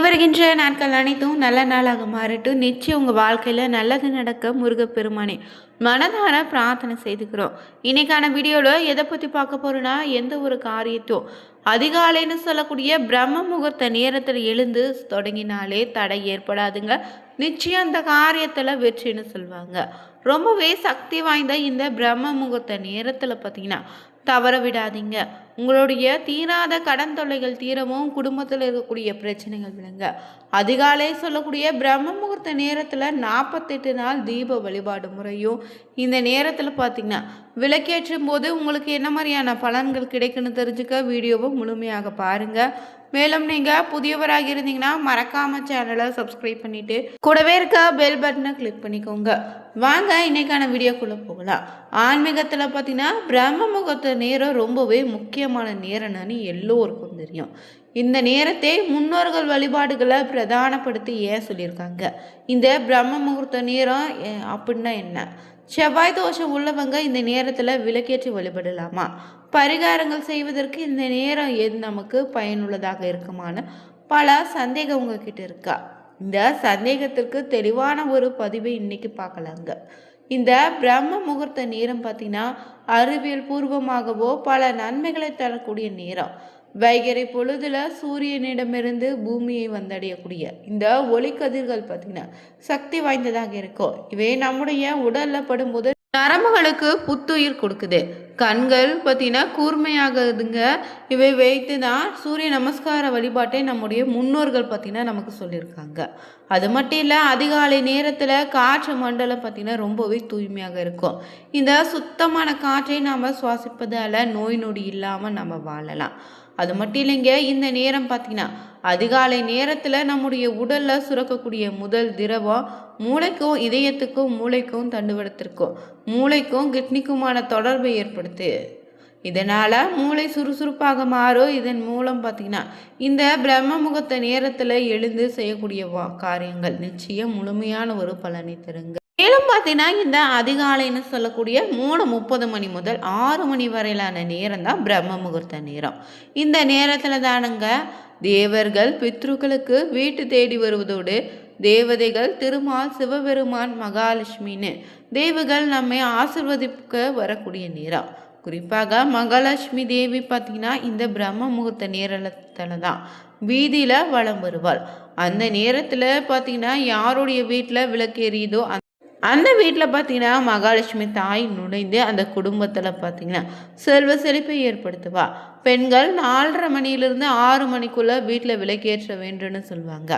வருகின்ற நாட்கள் அனைத்தும் நல்ல நாளாக மாறட்டும். நிச்சயம் உங்கள் வாழ்க்கையில் நல்லது நடக்க முருகப்பெருமானே மனதார பிரார்த்தனை செய்துக்கிறோம். இன்னைக்கான வீடியோவில் எதை பற்றி பார்க்க போகிறோன்னா, எந்த ஒரு காரியத்தையும் அதிகாலைன்னு சொல்லக்கூடிய பிரம்ம முகூர்த்த நேரத்தில் எழுந்து தொடங்கினாலே தடை ஏற்படாதுங்க. நிச்சயம் அந்த காரியத்தில் வெற்றின்னு சொல்லுவாங்க. ரொம்பவே சக்தி வாய்ந்த இந்த பிரம்ம முகூர்த்த நேரத்தில் பார்த்தீங்கன்னா தவற விடாதீங்க. உங்களுடைய தீராத கடன் தொல்லைகள் தீரவும், குடும்பத்தில் இருக்கக்கூடிய பிரச்சனைகள் விளங்க. அதிகாலை சொல்லக்கூடிய பிரம்ம முகூர்த்த நேரத்தில் 48 நாள் தீப வழிபாடு முறையும் இந்த நேரத்தில் பார்த்தீங்கன்னா விளக்கேற்றும் போது உங்களுக்கு என்ன மாதிரியான பலன்கள் கிடைக்குன்னு தெரிஞ்சுக்க வீடியோவை முழுமையாக பாருங்கள். மேலும் நீங்கள் புதியவராக இருந்தீங்கன்னா மறக்காமல் சேனலை சப்ஸ்கிரைப் பண்ணிவிட்டு கூடவே இருக்க பெல் பட்டனை கிளிக் பண்ணிக்கோங்க. வாங்க இன்னைக்கான வீடியோக்குள்ளே போகலாம். ஆன்மீகத்தில் பார்த்தீங்கன்னா பிரம்ம முகூர்த்த நேரம் ரொம்பவே முக்கியமான நேரம்னு எல்லோருக்கும் தெரியும். இந்த நேரத்தை முன்னோர்கள் வழிபாடுகளை பிரதானப்படுத்தி ஏன் சொல்லியிருக்காங்க? இந்த பிரம்ம முகூர்த்த நேரம் அப்படின்னா என்ன? செவ்வாய் தோஷம் உள்ளவங்க இந்த நேரத்தில் விளக்கேற்றி வழிபடலாமா? பரிகாரங்கள் செய்வதற்கு இந்த நேரம் எது நமக்கு பயனுள்ளதாக இருக்குமான பல சந்தேகம் உங்ககிட்ட இருக்கா? இந்த சந்தேகத்திற்கு தெளிவான ஒரு பதிவை இன்னைக்கு பார்க்கலாங்க. இந்த பிரம்ம முகூர்த்த நேரம் பார்த்தீங்கன்னா அறிவியல் பூர்வமாகவோ பல நன்மைகளை தரக்கூடிய நேரம். வைகறை பொழுதுல சூரியனிடமிருந்து பூமியை வந்தடையக்கூடிய இந்த ஒளிக்கதிர்கள் பார்த்தீங்கன்னா சக்தி வாய்ந்ததாக இருக்கும். இவை நம்முடைய உடல்ல படும்போது நரம்புகளுக்கு புத்துயிர் கொடுக்குது. கண்கள் பார்த்தீங்கன்னா கூர்மையாகுதுங்க. இவை வைத்து தான் சூரிய நமஸ்கார வழிபாட்டை நம்முடைய முன்னோர்கள் பார்த்தீங்கன்னா நமக்கு சொல்லியிருக்காங்க. அது மட்டும் இல்லை, அதிகாலை நேரத்தில் காற்று மண்டலம் பார்த்தீங்கன்னா ரொம்பவே தூய்மையாக இருக்கும். இந்த சுத்தமான காற்றை நாம் சுவாசிப்பதால் நோய் நொடி இல்லாமல் நம்ம வாழலாம். அது மட்டும் இல்லைங்க, இந்த நேரம் பார்த்தீங்கன்னா அதிகாலை நேரத்தில் நம்முடைய உடலில் சுரக்கக்கூடிய முதல் திரவம் மூளைக்கும் இதயத்துக்கும் மூளைக்கும் தண்டுவடத்திற்கும் மூளைக்கும் கிட்னிக்குமான தொடர்பை ஏற்படுத்து. இதனால் மூளை சுறுசுறுப்பாக மாறும். இதன் மூலம் பார்த்திங்கன்னா இந்த பிரம்ம முகூர்த்த நேரத்தில் எழுந்து செய்யக்கூடிய காரியங்கள் நிச்சயம் முழுமையான ஒரு பலனை தருங்க. மேலும் பார்த்தீங்கன்னா இந்த அதிகாலைன்னு சொல்லக்கூடிய 3:30 மணி முதல் 6 மணி வரையிலான நேரம் தான் பிரம்ம முகூர்த்த நேரம். இந்த நேரத்தில் தானுங்க தேவர்கள் பித்ருக்களுக்கு வீட்டு தேடி வருவதோடு தேவதைகள் திருமால், சிவபெருமான், மகாலட்சுமின்னு தேவிகள் நம்மை ஆசிர்வதிக்க வரக்கூடிய நேரம். குறிப்பாக மகாலட்சுமி தேவி பார்த்தீங்கன்னா இந்த பிரம்ம முகூர்த்த நேரத்தில் தான் வீதியில் வலம் வருவாள். அந்த நேரத்தில் பார்த்தீங்கன்னா யாருடைய வீட்டில் விளக்கேறியதோ அந்த வீட்டில் பார்த்தீங்கன்னா மகாலட்சுமி தாய் நுழைந்து அந்த குடும்பத்தில் பார்த்தீங்கன்னா செல்வ செழிப்பை ஏற்படுத்துவா. பெண்கள் 4:30 மணியிலிருந்து 6 மணிக்குள்ளே வீட்டில் விளக்கேற்ற வேண்டும்னு சொல்லுவாங்க.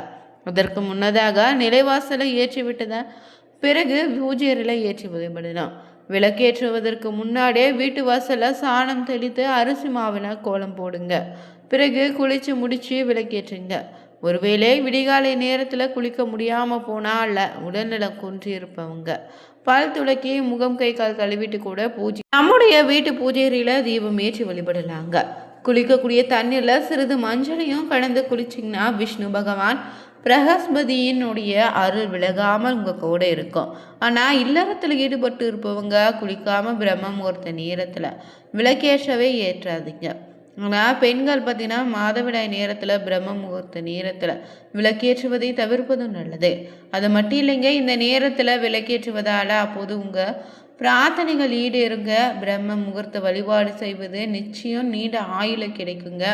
அதற்கு முன்னதாக நிலைவாசலை ஏற்றி விட்டத பிறகு பூஜை அறையில் ஏற்றி வழிபடலாம். விளக்கேற்றுவதற்கு முன்னாடியே வீட்டு வாசலில் சாணம் தெளித்து அரிசி மாவில் கோலம் போடுங்க. பிறகு குளித்து முடித்து விளக்கேற்றுங்க. ஒருவேளை விடிகாலை நேரத்தில் குளிக்க முடியாமல் போனால் உடல்நலம் குன்றி இருப்பவங்க பல் துளக்கி முகம் கை கால் கழுவிட்டு கூட பூஜை நம்முடைய வீட்டு பூஜையில் தீபம் ஏற்றி வழிபடலாங்க. குளிக்கக்கூடிய தண்ணீரில் சிறிது மஞ்சளையும் கலந்து குளிச்சிங்கன்னா விஷ்ணு பகவான் பிரகஸ்பதியினுடைய அருள் விலகாமல் உங்கள் கூட இருக்கும். ஆனால் இல்லறத்தில் ஈடுபட்டு இருப்பவங்க குளிக்காமல் பிரம்ம முகூர்த்த நேரத்தில் விளக்கேற்றவே ஏற்றாதீங்க. ஆனால் பெண்கள் பார்த்தீங்கன்னா மாதவிடாய் நேரத்தில் பிரம்ம முகூர்த்த நேரத்தில் விளக்கேற்றுவதை தவிர்ப்பதும் நல்லது. அது மட்டும் இல்லைங்க, இந்த நேரத்தில் விளக்கேற்றுவதால் அப்போது உங்கள் பிரார்த்தனைகள் ஈடேறுங்க. பிரம்ம முகூர்த்த வழிபாடு செய்வது நிச்சயம் நீண்ட ஆயுள கிடைக்குங்க.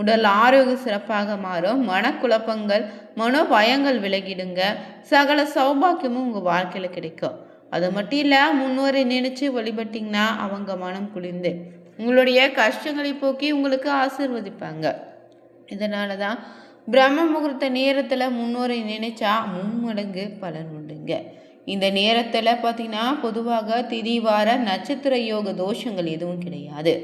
உடல் ஆரோக்கியம் சிறப்பாக மாறும். மனக்குழப்பங்கள் மனோபயங்கள் விலகிடுங்க. சகல சௌபாக்கியமும் உங்கள் வாழ்க்கையில் கிடைக்கும். அது மட்டும் இல்லை, முன்னோரை நினைச்சு வழிபட்டிங்கன்னா அவங்க மனம் குளிர்ந்து உங்களுடைய கஷ்டங்களை போக்கி உங்களுக்கு ஆசீர்வதிப்பாங்க. இதனால தான் பிரம்ம முகூர்த்த நேரத்தில் முன்னோரை நினைச்சா 3 மடங்கு பலன் உண்டுங்க. இந்த நேரத்தில் பார்த்தீங்கன்னா பொதுவாக திதி வார நட்சத்திர யோக தோஷங்கள் எதுவும் கிடையாது.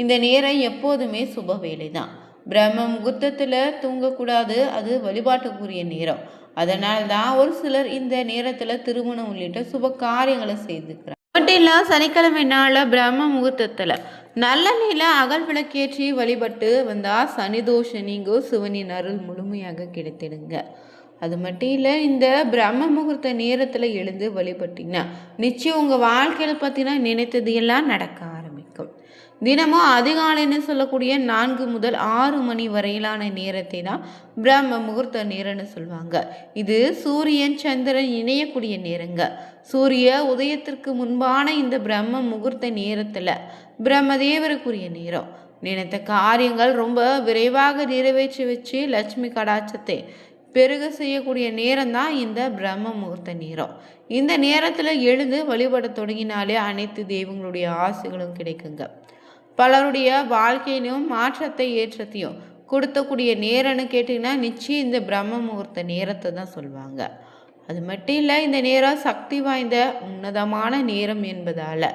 இந்த நேரம் எப்போதுமே சுப வேலை தான். பிரம்ம முகூர்த்தத்தில் தூங்கக்கூடாது, அது வழிபாட்டுக்குரிய நேரம். அதனால தான் ஒரு சிலர் இந்த நேரத்தில் திருமணம் உள்ளிட்ட சுப காரியங்களை செய்துக்கிறாங்க. மட்டும் இல்லை, சனிக்கிழமை நாளில் பிரம்ம முகூர்த்தத்தில் நல்லெண்ணெயில் அகல் விளக்கேற்றி வழிபட்டு வந்தால் சனி தோஷம் நீங்கும். சிவனின் அருள் முழுமையாக கிடைத்திடுங்க. அது மட்டும் இல்லை, இந்த பிரம்ம முகூர்த்த நேரத்தில் எழுந்து வழிபட்டிங்கன்னா நிச்சயம் உங்கள் வாழ்க்கையில் பார்த்தீங்கன்னா நினைத்தது எல்லாம் நடக்க ஆரம்பிக்கும். தினமும் அதிகாலைன்னு சொல்லக்கூடிய 4 முதல் 6 மணி வரையிலான நேரத்தை தான் பிரம்ம முகூர்த்த நேரம்னு சொல்லுவாங்க. இது சூரியன் சந்திரன் இணையக்கூடிய நேரங்க. சூரிய உதயத்திற்கு முன்பான இந்த பிரம்ம முகூர்த்த நேரத்தில் பிரம்மதேவருக்குரிய நேரம். நினைத்த காரியங்கள் ரொம்ப விரைவாக நிறைவேற்றி வச்சு லட்சுமி கடாட்சத்தை பெருக செய்யக்கூடிய நேரம் தான் இந்த பிரம்ம முகூர்த்த நேரம். இந்த நேரத்தில் எழுந்து வழிபட தொடங்கினாலே அனைத்து தெய்வங்களுடைய ஆசைகளும் கிடைக்குங்க. பலருடைய வாழ்க்கையிலும் மாற்றத்தை ஏற்றத்தையும் கொடுத்தக்கூடிய நேரம்னு கேட்டிங்கன்னா நிச்சயம் இந்த பிரம்ம முகூர்த்த நேரத்தை தான் சொல்லுவாங்க. அது மட்டும் இல்லை, இந்த நேரம் சக்தி வாய்ந்த உன்னதமான நேரம் என்பதால்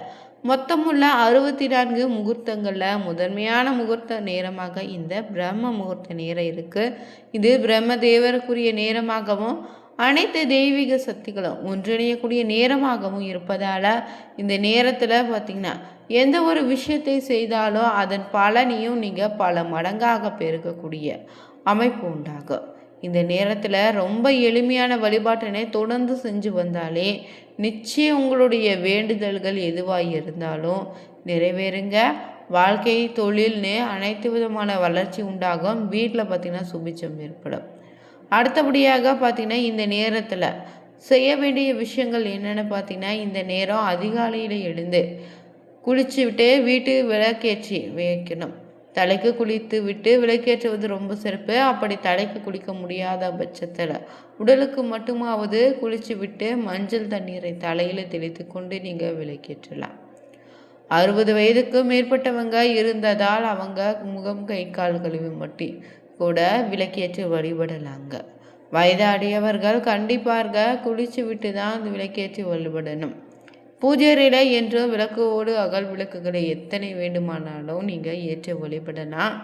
மொத்தமுள்ள 64 முகூர்த்தங்களில் முதன்மையான முகூர்த்த நேரமாக இந்த பிரம்ம முகூர்த்த நேரம் இருக்குது. இது பிரம்மதேவருக்குரிய நேரமாகவும் அனைத்து தெய்வீக சக்திகளும் ஒன்றிணையக்கூடிய நேரமாகவும் இருப்பதால் இந்த நேரத்தில் பார்த்திங்கன்னா எந்த ஒரு விஷயத்தை செய்தாலும் அதன் பலனையும் நீங்கள் பல மடங்காக பெருக்கக்கூடிய அமைப்பு உண்டாகும். இந்த நேரத்தில் ரொம்ப எளிமையான வழிபாட்டினை தொடர்ந்து செஞ்சு வந்தாலே நிச்சயம் உங்களுடைய வேண்டுதல்கள் எதுவாக இருந்தாலும் நிறைவேறுங்க. வாழ்க்கை தொழில்னு அனைத்து விதமான வளர்ச்சி உண்டாகும். வீட்டில் பார்த்திங்கன்னா சுபிட்சம் ஏற்படும். அடுத்தபடியாக பார்த்திங்கன்னா இந்த நேரத்தில் செய்ய வேண்டிய விஷயங்கள் என்னென்னு பார்த்திங்கன்னா, இந்த நேரம் அதிகாலையில் எழுந்து குளிச்சு விட்டு வீட்டு விளக்கேற்றி வைக்கணும். தலைக்கு குளித்து விட்டு விளக்கேற்றுவது ரொம்ப சிறப்பு. அப்படி தலைக்கு குளிக்க முடியாத பட்சத்தில் உடலுக்கு மட்டுமாவது குளித்து விட்டு மஞ்சள் தண்ணீரை தலையில் தெளித்து கொண்டு நீங்கள் விளக்கேற்றலாம். 60 வயதுக்கு மேற்பட்டவங்க இருந்ததால் அவங்க முகம் கை கால் கழுவி மட்டும் கூட விளக்கேற்றி வழிபடலாங்க. வயதாடியவர்கள் கண்டிப்பாக குளிச்சு விட்டு தான் அந்த விளக்கேற்றி வழிபடணும். பூஜையில என்று விளக்கோடு அகல் விளக்குகளை எத்தனை வேண்டுமானாலும் நீங்கள் ஏற்ற வழிபடலாம்.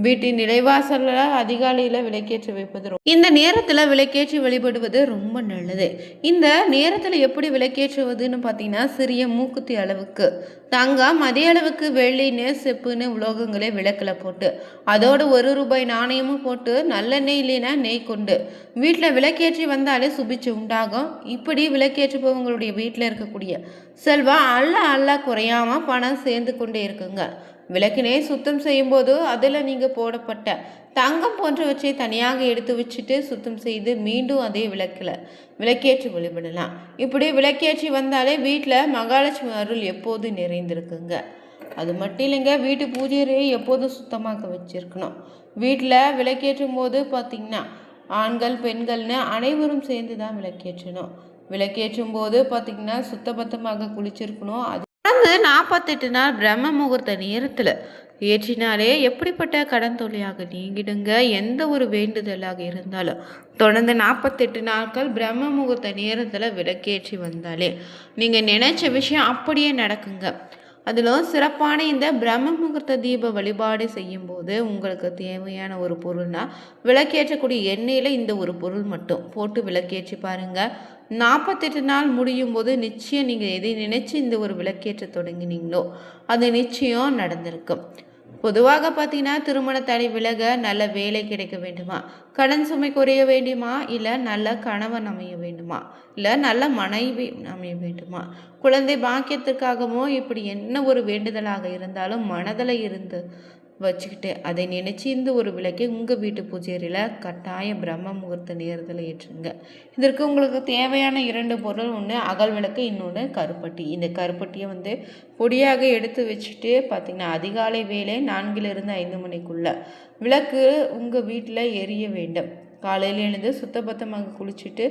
வீட்டின் நிலைவாசலில் அதிகாலையில் விளக்கேற்றி வைப்பது இந்த நேரத்தில் விளக்கேற்றி வழிபடுவது ரொம்ப நல்லது. இந்த நேரத்தில் எப்படி விளக்கேற்றுவதுன்னு பார்த்தீங்கன்னா, சிறிய மூக்குத்தி அளவுக்கு தங்கம், அதே அளவுக்கு வெள்ளின்னு செப்புன்னு உலோகங்களே விளக்கில் போட்டு அதோடு 1 ரூபாய் நாணயமும் போட்டு நல்லெண்ணெய் இல்லைன்னா நெய் கொண்டு வீட்டில் விளக்கேற்றி வந்தாலே சுபிச்சு உண்டாகும். இப்படி விளக்கேற்றுபவங்களுடைய வீட்டில் இருக்கக்கூடிய செல்வம் அல்ல குறையாமல் பணம் சேர்ந்து கொண்டே இருக்குங்க. விளக்கினை சுத்தம் செய்யும்போது அதில் நீங்கள் போடப்பட்ட தங்கம் போன்றவற்றை தனியாக எடுத்து வச்சுட்டு சுத்தம் செய்து மீண்டும் அதே விளக்கில் விளக்கேற்றி வழிபடலாம். இப்படி விளக்கேற்றி வந்தாலே வீட்டில் மகாலட்சுமி அருள் எப்போதும் நிறைந்திருக்குங்க. அது மட்டும் இல்லைங்க, வீட்டு பூஜையை எப்போதும் சுத்தமாக வச்சுருக்கணும். வீட்டில் விளக்கேற்றும் போது பார்த்திங்கன்னா ஆண்கள் பெண்கள்னு அனைவரும் சேர்ந்து தான் விளக்கேற்றணும். விளக்கேற்றும் போது பார்த்திங்கன்னா சுத்தபத்தமாக குளிச்சிருக்கணும். அது தொடர்ந்து 48 நாள் பிரம்ம முகூர்த்த நேரத்தில் ஏற்றினாலே எப்படிப்பட்ட கடன் தொல்லையாக நீங்கிடுங்க. எந்த ஒரு வேண்டுதலாக இருந்தாலும் தொடர்ந்து 48 நாட்கள் பிரம்ம முகூர்த்த நேரத்தில் விளக்கேற்றி வந்தாலே நீங்கள் நினைச்ச விஷயம் அப்படியே நடக்குங்க. அதிலும் சிறப்பான இந்த பிரம்ம முகூர்த்த தீப வழிபாடு செய்யும்போது உங்களுக்கு தேவையான ஒரு பொருள்னா விளக்கேற்றக்கூடிய எண்ணெயில் இந்த ஒரு பொருள் மட்டும் போட்டு விளக்கேற்றி பாருங்கள். 48 நாள் முடியும் போது நிச்சயம் நீங்கள் எதை நினைச்சு இந்த ஒரு விளக்கேற்ற தொடங்கினீங்களோ அது நிச்சயம் நடந்திருக்கும். பொதுவாக பார்த்தீங்கன்னா திருமண தடை விலக, நல்ல வேலை கிடைக்க வேண்டுமா, கடன் சுமை குறைய வேண்டுமா, இல்லை நல்ல கணவன் அமைய வேண்டுமா, இல்லை நல்ல மனைவி அமைய வேண்டுமா, குழந்தை பாக்கியத்திற்காகவோ இப்படி என்ன ஒரு வேண்டுதலாக இருந்தாலும் மனதில் இருந்து வச்சுக்கிட்டு அதை நினச்சி இந்த ஒரு விளக்கை உங்கள் வீட்டு பூஜையில் கட்டாய பிரம்ம முகூர்த்த நேரத்தில் ஏற்றுங்க. இதற்கு உங்களுக்கு தேவையான 2 பொருள், ஒன்று அகல் விளக்கு, இன்னொன்று கருப்பட்டி. இந்த கருப்பட்டியை பொடியாக எடுத்து வச்சுட்டு பார்த்திங்கன்னா அதிகாலை வேலை 4லிருந்து 5 மணிக்குள்ளே விளக்கு உங்கள் வீட்டில் எரிய வேண்டும். காலையில் எழுந்து சுத்தபத்தமாக குளிச்சுட்டு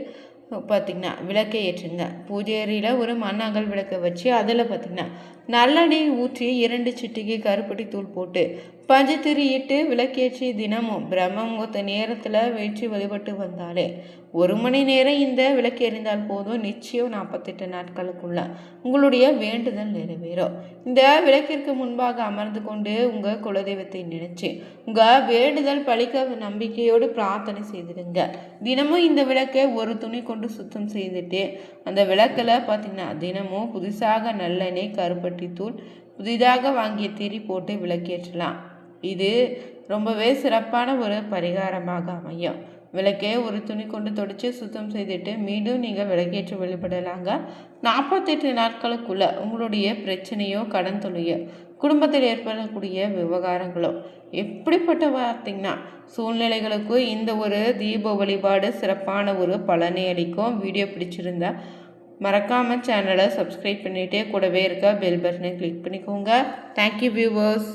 பார்த்திங்கன்னா விளக்கை ஏற்றுங்க. பூஜை அறையில் ஒரு மண் அகல் விளக்கை வச்சு அதில் பார்த்திங்கன்னா நல்லெண்ணெய் ஊற்றி 2 சிட்டிகை கருப்பட்டி தூள் போட்டு பஞ்சத்திரி இட்டு விளக்கேற்றி தினமும் பிரம்ம முகூர்த்த நேரத்தில் வெற்றி வழிபட்டு வந்தாலே 1 மணி நேரம் இந்த விளக்கு எறிந்தால் போதும். நிச்சயம் 48 நாட்களுக்குள்ள உங்களுடைய வேண்டுதல் நிறைவேறும். இந்த விளக்கிற்கு முன்பாக அமர்ந்து கொண்டு உங்கள் குலதெய்வத்தை நினைச்சு உங்கள் வேண்டுதல் பழிக்க நம்பிக்கையோடு பிரார்த்தனை செய்திடுங்க. தினமும் இந்த விளக்கை ஒரு துணி கொண்டு சுத்தம் செய்துட்டு அந்த விளக்கில் பார்த்திங்கன்னா தினமும் புதுசாக நல்லெண்ணெய், கருப்பட்டி தூள், புதிதாக வாங்கிய திரி போட்டு விளக்கேற்றலாம். இது ரொம்பவே சிறப்பான ஒரு பரிகாரமாக அமையும். விளக்கே ஒரு துணி கொண்டு தொடச்சி சுத்தம் செய்துட்டு மீண்டும் நீங்கள் விளக்கேற்றி வழிபடலாங்க. 48 நாட்களுக்குள்ள உங்களுடைய பிரச்சனையோ கடன் தொல்லையோ குடும்பத்தில் ஏற்படக்கூடிய விவகாரங்களோ எப்படிப்பட்ட பார்த்தீங்கன்னா சூழ்நிலைகளுக்கு இந்த ஒரு தீப வழிபாடு சிறப்பான ஒரு பலனை அளிக்கும். வீடியோ பிடிச்சிருந்தா மறக்காமல் சேனலை சப்ஸ்கிரைப் பண்ணிகிட்டே கூடவே இருக்க பெல் பட்டனை கிளிக் பண்ணிக்கோங்க. Thank you viewers.